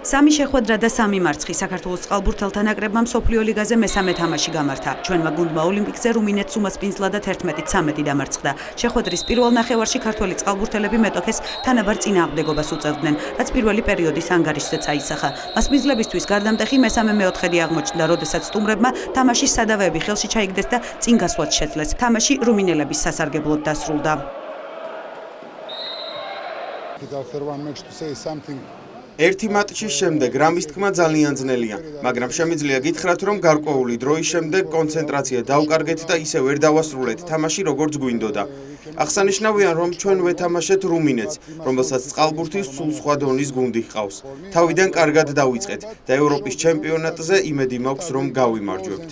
სამი შეხვედრა და სამი მარცხი საქართველოს წყალბურთელთა ნაკრებმა მსოფლიო ლიგაზე მესამე თამაში გამართა. ჩვენმა გუნდმა ოლიმპიკზე რუმინეთს უმასპინძლა და 11-13 დამარცხდა. შეხვედრის პირველ ნახევარში ქართველი წყალბურთელები მეტოქეს თანაბარ წინააღმდეგობას უწევდნენ, რაც პირველი პერიოდის ანგარიშზეც აისახა. მასპინძლებისთვის გარდამტეხი მესამე მეოთხედი აღმოჩნდა, როდესაც სტუმრებმა თამაშის სადავეები ხელში ჩაიგდეს და წინ გასვლაც შეძლეს. თამაში რუმინელების სასარგებლოდ დასრულდა. ერთი მატჩის შემდეგ რამის თქმა ძალიან ძნელია, მაგრამ შემიძლია გითხრათ, რომ გარკვეული დროის შემდეგ კონცენტრაცია დავკარგეთ და ისე ვერ დავასრულეთ თამაში როგორც გვინდოდა. აღსანიშნავია, რომ ჩვენ ვეთამაშეთ რუმინეთს, რომელსაც წყალბურთის სულ სხვა დონის გუნდი ჰყავს. თავიდან კარგად დავიწყეთ და ევროპის ჩემპიონატზე იმედი მაქვს, რომ გავიმარჯვებთ.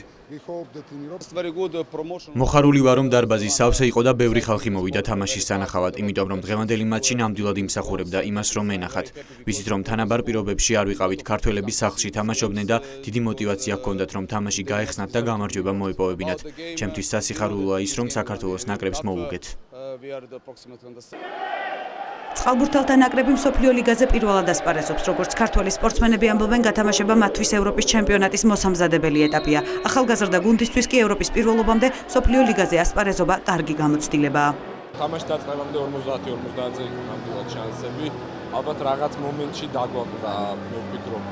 მოხარული ვარ, რომ დარბაზი სავსე იყო და ბევრი ხალხი მოვიდა თამაშის სანახავად, იმიტომ რომ დღევანდელი მატჩი ნამდვილად იმსახურებდა იმას, რომ ენახათ. ვიცით, რომ თანაბარ პირობებში არ ვიყავით, ქართველები სახლში თამაშობდნენ და დიდი мотиваცია ჰქონდათ, რომ თამაში გაეხსნათ და გამარჯვება მოიპოვებინათ. ჩემთვის სასიხარულოა ის, რომ საქართველოს ნაკრებს მოვუგეთ. წყალბურთელთა ნაკრები მსოფლიო ლიგაზე პირველად ასპარეზობს, როგორც ქართველი სპორტსმენები ამბობენ, გათამაშება მათთვის ევროპის ჩემპიონატის მოსამზადებელი ეტაპია. ახალგაზრდა გუნდისთვის კი ევროპის პირველობამდე მსოფლიო ლიგაზე ასპარეზობა კარგი გამოცდილებაა. თამაში დაწყებამდე 50-50-ზე იყო ნამდვილად შანსები. ალბათ რაღაც მომენტში დაგვაკვდა, მე ვფიქრობ,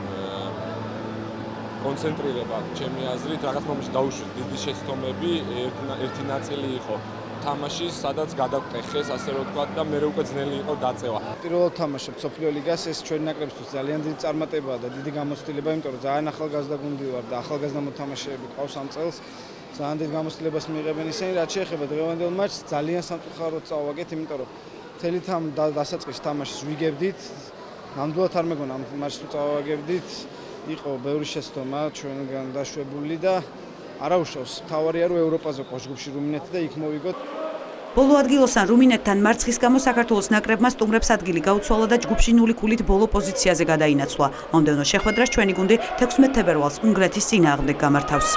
კონცენტრირება ჩემი აზრით, რაღაც მომენტში დაუშვით დიდი შეცდომები, ერთი ნაწილი იყო თამაშის, სადაც გადავტეხეს, ასე რომ ვთქვათ, და მე უკვე ძნელი იყო დაწევა. პირველად თამაშობ მსოფლიო ლიგას, ეს ჩვენი ნაკრებისთვის ძალიან დიდი წარმატებაა და დიდი გამოცდილება, იმიტომ რომ ძალიან ახალგაზრდა გუნდი ვარ და ახალგაზრდა მოთამაშეები ყავს ამ წელს. ძალიან დიდ გამოცდილებას მიიღებენ ისინი, რაც შეეხება დღევანდელ მატჩს, ძალიან სამწუხაროდ წავაგეთ, იმიტომ რომ მთელი დასაწყისში თამაშის ვიგებდით. ნამდვილად არ მეგონა ამ მატჩს თუ წავაგებდით, იყო ბევრი შეცდომა ჩვენგან დაშვებული და არა უშავს. თავარია რომ ევროპაზე ყავს ჯგუფში რუმინეთი და იქ მოვიგოთ. ბოლო ადგილოსან რუმინეთთან მარცხის გამო საქართველოს ნაკრებმა სტუმრებს ადგილი გაუცვალა და ჯგუფში 0 ქულით ბოლო პოზიციაზე გადაინაცვლა. მომდევნო შეხვედრას ჩვენი გუნდი 16 თებერვალს უნგრეთის წინააღმდეგ გამართავს.